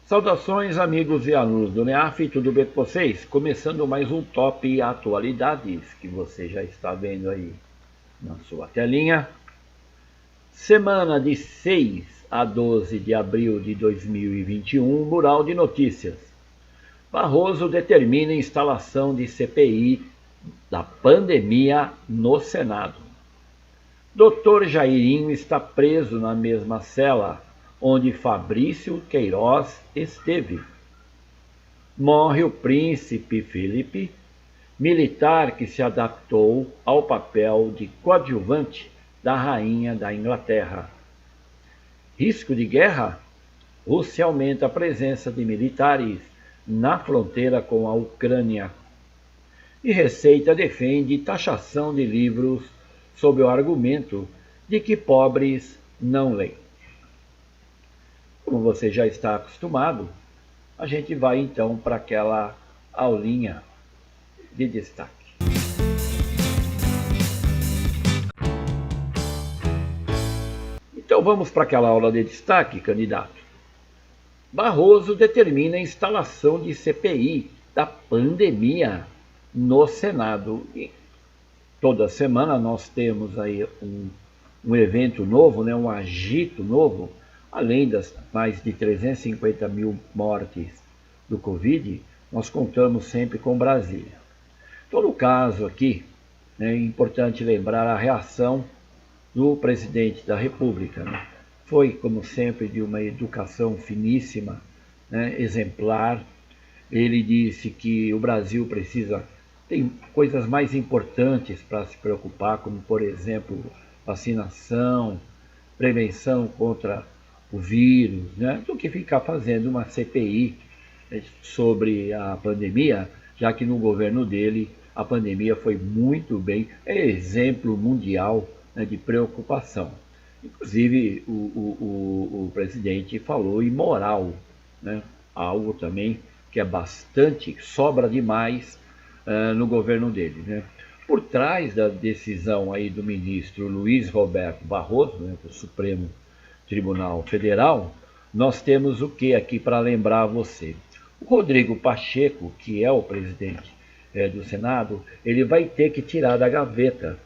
Saudações, amigos e alunos do NEAF, tudo bem com vocês? Começando mais um Top Atualidades, que você já está vendo aí na sua telinha. Semana de 6 a 12 de abril de 2021, mural de notícias. Barroso determina instalação de CPI da pandemia no Senado. Dr. Jairinho está preso na mesma cela onde Fabrício Queiroz esteve. Morre o príncipe Felipe, militar que se adaptou ao papel de coadjuvante da rainha da Inglaterra. Risco de guerra? Rússia aumenta a presença de militares na fronteira com a Ucrânia. E Receita defende taxação de livros sob o argumento de que pobres não leem. Como você já está acostumado, a gente vai então para aquela aulinha de destaque. Então vamos para aquela aula de destaque, candidato. Barroso determina a instalação de CPI da pandemia no Senado. E toda semana nós temos aí um evento novo, né, um agito novo, além das mais de 350 mil mortes do Covid, nós contamos sempre com Brasília. Então, no caso aqui, é importante lembrar a reação do presidente da República. Né? Foi, como sempre, de uma educação finíssima, né, exemplar. Ele disse que o Brasil tem coisas mais importantes para se preocupar, como, por exemplo, vacinação, prevenção contra o vírus, né, do que ficar fazendo uma CPI sobre a pandemia, já que no governo dele a pandemia foi muito bem, é exemplo mundial, né, de preocupação. Inclusive o presidente falou em moral, né, algo também que é bastante, sobra demais no governo dele. Né. Por trás da decisão aí do ministro Luiz Roberto Barroso, né, do Supremo Tribunal Federal, nós temos o que aqui para lembrar a você? O Rodrigo Pacheco, que é o presidente do Senado, ele vai ter que tirar da gaveta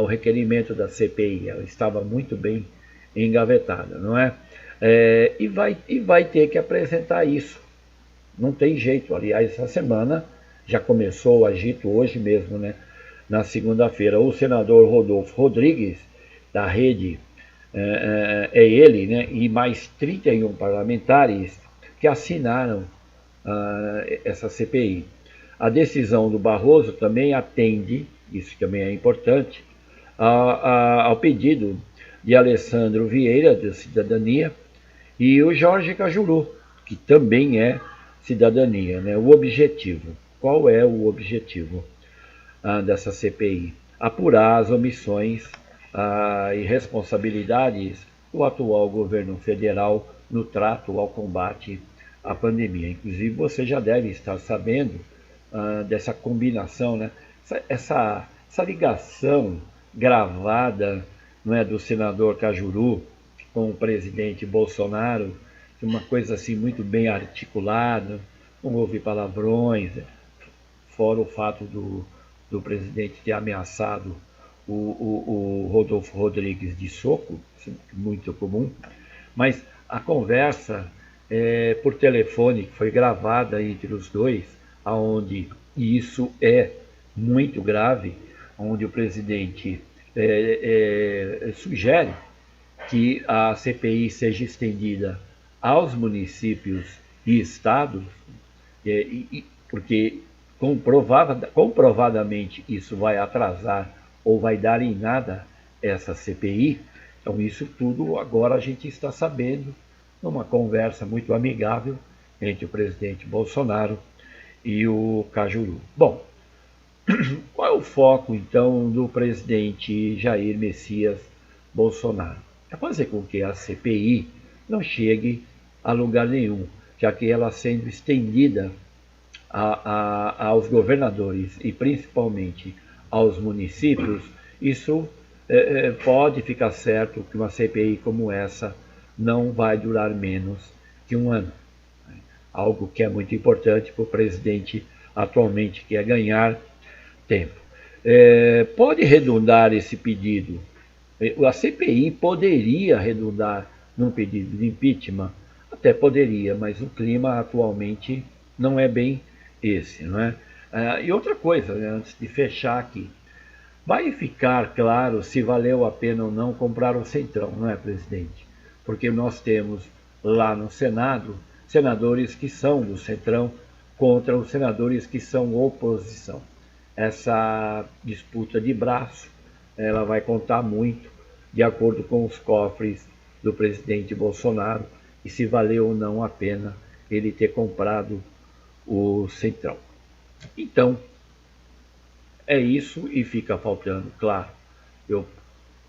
o requerimento da CPI. Ela estava muito bem engavetada, não é? E vai ter que apresentar isso. Não tem jeito. Aliás, essa semana já começou o agito, hoje mesmo, né? Na segunda-feira, o senador Rodolfo Rodrigues, da Rede, é ele, né, e mais 31 parlamentares que assinaram essa CPI. A decisão do Barroso também atende, isso também é importante, ao pedido de Alessandro Vieira, da Cidadania, e o Jorge Cajuru, que também é Cidadania. Né? O objetivo, qual é o objetivo dessa CPI? Apurar as omissões e responsabilidades do atual governo federal no trato ao combate à pandemia. Inclusive, você já deve estar sabendo dessa combinação, né? Essa ligação gravada, não é, do senador Cajuru com o presidente Bolsonaro, uma coisa assim muito bem articulada, não houve palavrões, fora o fato do presidente ter ameaçado o Rodolfo Rodrigues de soco, muito comum, mas a conversa por telefone que foi gravada entre os dois, aonde, e isso é muito grave, onde o presidente sugere que a CPI seja estendida aos municípios e estados, porque comprovadamente isso vai atrasar ou vai dar em nada essa CPI. Então isso tudo agora a gente está sabendo numa conversa muito amigável entre o presidente Bolsonaro e o Cajuru. Bom, qual é o foco então do presidente Jair Messias Bolsonaro? É fazer com que a CPI não chegue a lugar nenhum, já que ela sendo estendida aos governadores e principalmente aos municípios, isso pode ficar certo que uma CPI como essa não vai durar menos que um ano. algo que é muito importante para o presidente atualmente, que é ganhar tempo. Pode redundar esse pedido? A CPI poderia redundar num pedido de impeachment? Até poderia, mas o clima atualmente não é bem esse, não é? E outra coisa, né, antes de fechar aqui, vai ficar claro se valeu a pena ou não comprar o Centrão, não é, presidente? Porque nós temos lá no Senado senadores que são do Centrão contra os senadores que são oposição. Essa disputa de braço, ela vai contar muito de acordo com os cofres do presidente Bolsonaro e se valeu ou não a pena ele ter comprado o Centrão. Então, é isso e fica faltando, claro, eu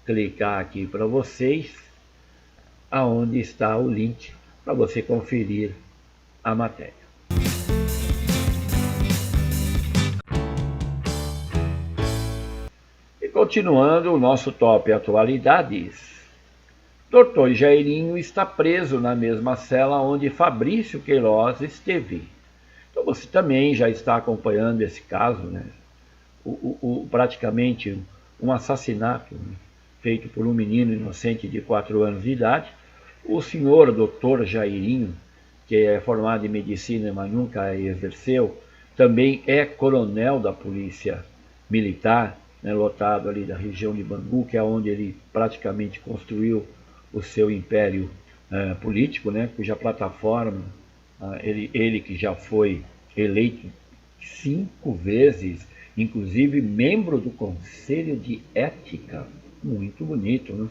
clicar aqui para vocês aonde está o link para você conferir a matéria. E continuando o nosso top atualidades, Dr. Jairinho está preso na mesma cela onde Fabrício Queiroz esteve. Então você também já está acompanhando esse caso, né? Praticamente um assassinato, né, feito por um menino inocente de 4 anos de idade. O senhor Dr. Jairinho, que é formado em medicina, mas nunca exerceu, também é coronel da Polícia Militar, né, lotado ali da região de Bangu, que é onde ele praticamente construiu o seu império político, né, cuja plataforma, ele que já foi eleito 5 vezes, inclusive membro do Conselho de Ética, muito bonito, né?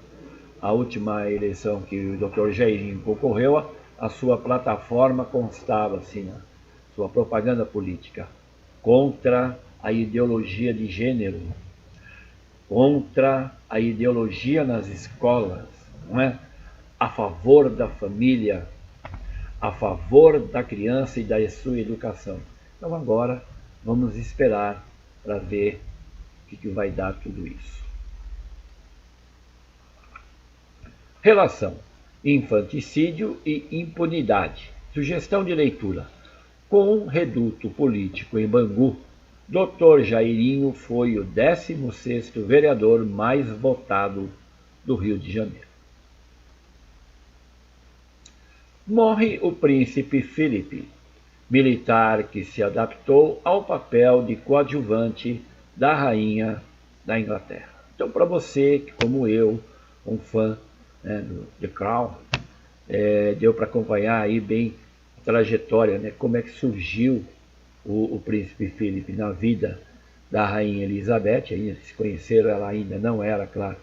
A última eleição que o Dr. Jairinho concorreu, a sua plataforma constava assim, na sua propaganda política, contra a ideologia de gênero, contra a ideologia nas escolas, não é? A favor da família, a favor da criança e da sua educação. Então agora vamos esperar para ver o que vai dar tudo isso. Relação infanticídio e impunidade. Sugestão de leitura. Com reduto político em Bangu, Dr. Jairinho foi o 16º vereador mais votado do Rio de Janeiro. Morre o príncipe Felipe, militar que se adaptou ao papel de coadjuvante da rainha da Inglaterra. Então, para você, que como eu, um fã, né, do The Crown, deu para acompanhar aí bem a trajetória, né, como é que surgiu o príncipe Felipe na vida da rainha Elizabeth. Ainda se conheceram, ela ainda não era, claro,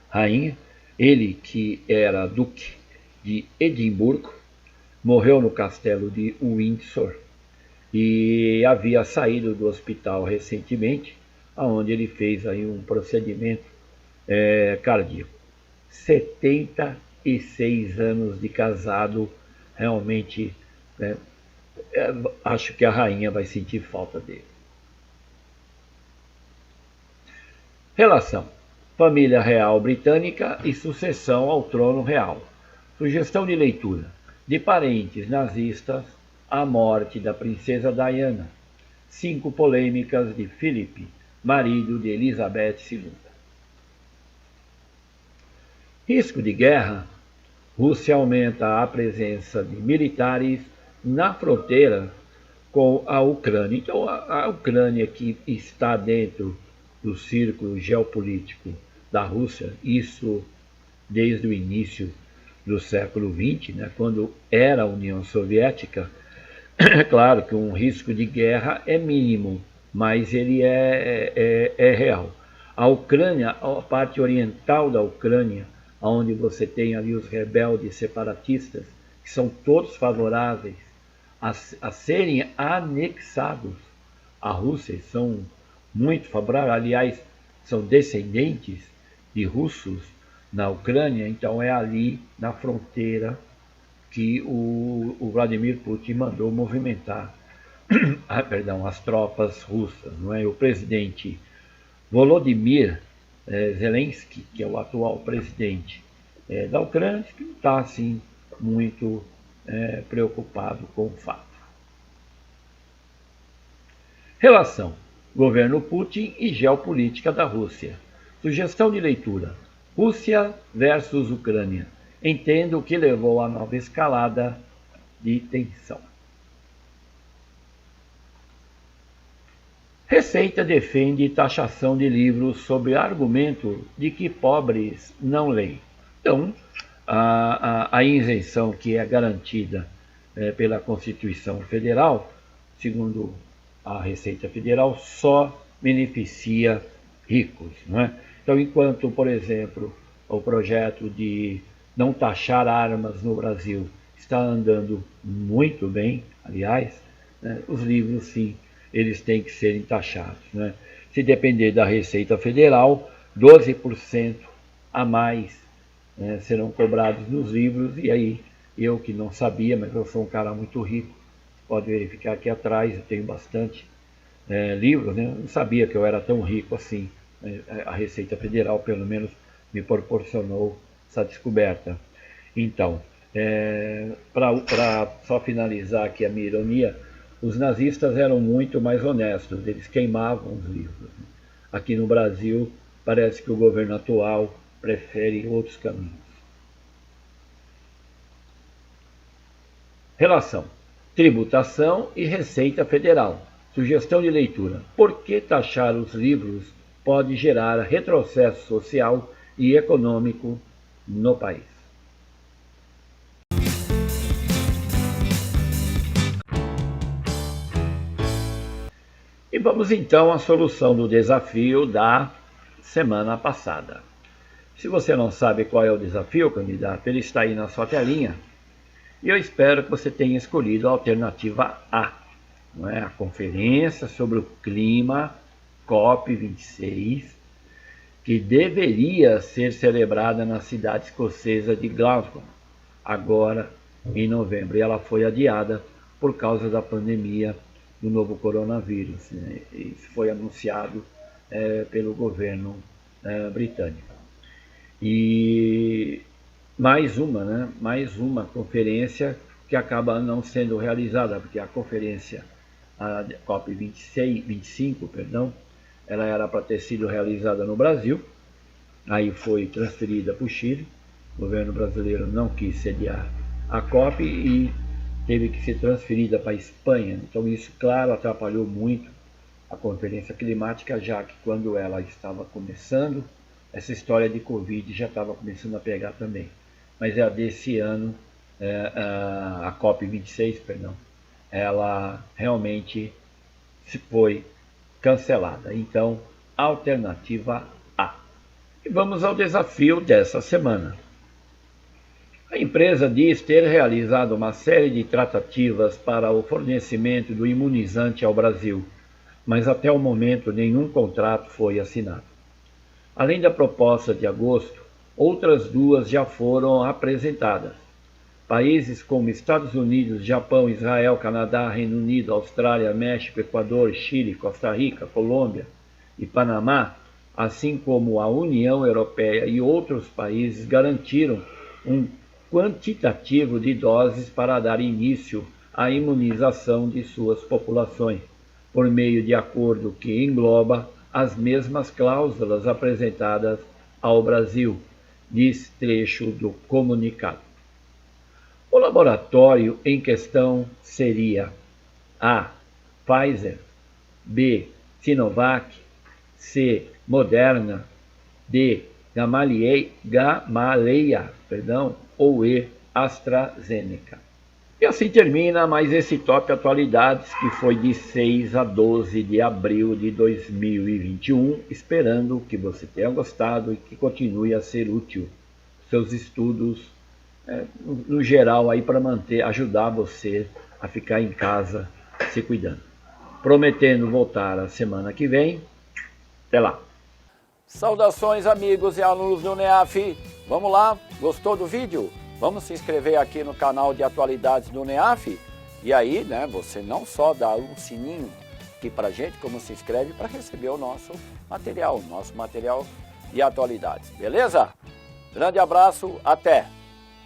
rainha. Ele, que era duque de Edimburgo, morreu no castelo de Windsor e havia saído do hospital recentemente, onde ele fez aí um procedimento cardíaco. 76 anos de casado, realmente, né, acho que a rainha vai sentir falta dele. Relação: família real britânica e sucessão ao trono real. Sugestão de leitura: de parentes nazistas à morte da princesa Diana. 5 polêmicas de Philip, marido de Elizabeth II. Risco de guerra: Rússia aumenta a presença de militares na fronteira com a Ucrânia. Então, a Ucrânia, que está dentro do círculo geopolítico da Rússia, isso desde o início do século XX, né, quando era a União Soviética. É claro que um risco de guerra é mínimo, mas ele é real. A Ucrânia, a parte oriental da Ucrânia, onde você tem ali os rebeldes separatistas, que são todos favoráveis a serem anexados à Rússia, são muito favoráveis, aliás, são descendentes de russos na Ucrânia, então é ali na fronteira que o Vladimir Putin mandou movimentar as tropas russas, não é? O presidente Volodymyr Zelensky, que é o atual presidente da Ucrânia, que não está assim muito preocupado com o fato. Relação: governo Putin e geopolítica da Rússia. Sugestão de leitura: Rússia versus Ucrânia. Entenda o que levou à nova escalada de tensão. Receita defende taxação de livros sob argumento de que pobres não leem. Então, a isenção que é garantida pela Constituição Federal, segundo a Receita Federal, só beneficia ricos, não é? Então, enquanto, por exemplo, o projeto de não taxar armas no Brasil está andando muito bem, aliás, né, os livros, sim, eles têm que serem taxados, né? Se depender da Receita Federal, 12% a mais serão cobrados nos livros, e aí eu que não sabia, mas eu sou um cara muito rico, pode verificar aqui atrás, eu tenho bastante livros, né? Eu não sabia que eu era tão rico assim, a Receita Federal pelo menos me proporcionou essa descoberta. Então, para só finalizar aqui a minha ironia, os nazistas eram muito mais honestos, eles queimavam os livros. Aqui no Brasil, parece que o governo atual prefere outros caminhos. Relação: tributação e Receita Federal. Sugestão de leitura: por que taxar os livros pode gerar retrocesso social e econômico no país? E vamos então à solução do desafio da semana passada. Se você não sabe qual é o desafio, candidato, ele está aí na sua telinha. E eu espero que você tenha escolhido a alternativa A, não é? A conferência sobre o clima COP26, que deveria ser celebrada na cidade escocesa de Glasgow, agora em novembro. E ela foi adiada por causa da pandemia do novo coronavírus, né? Isso foi anunciado pelo governo britânico. E mais uma conferência que acaba não sendo realizada, porque a conferência, a COP25, ela era para ter sido realizada no Brasil, aí foi transferida para o Chile, o governo brasileiro não quis sediar a COP e teve que ser transferida para a Espanha. Então isso, claro, atrapalhou muito a Conferência Climática, já que quando ela estava começando, essa história de Covid já estava começando a pegar também. Mas a desse ano, a COP26, ela realmente foi cancelada. Então, alternativa A. E vamos ao desafio dessa semana. A empresa diz ter realizado uma série de tratativas para o fornecimento do imunizante ao Brasil, mas até o momento nenhum contrato foi assinado. Além da proposta de agosto, outras duas já foram apresentadas. Países como Estados Unidos, Japão, Israel, Canadá, Reino Unido, Austrália, México, Equador, Chile, Costa Rica, Colômbia e Panamá, assim como a União Europeia e outros países, garantiram um quantitativo de doses para dar início à imunização de suas populações, por meio de acordo que engloba as mesmas cláusulas apresentadas ao Brasil, diz trecho do comunicado. O laboratório em questão seria A. Pfizer, B. Sinovac, C. Moderna, D. Gamaleya, ou E. AstraZeneca. E assim termina mais esse Top Atualidades, que foi de 6 a 12 de abril de 2021, esperando que você tenha gostado e que continue a ser útil seus estudos, no geral, aí para ajudar você a ficar em casa se cuidando. Prometendo voltar a semana que vem. Até lá. Saudações, amigos e alunos do NEAF. Vamos lá, gostou do vídeo? Vamos se inscrever aqui no canal de atualidades do NEAF. E aí, você não só dá um sininho aqui pra gente, como se inscreve para receber o nosso material de atualidades. Beleza? Grande abraço, até!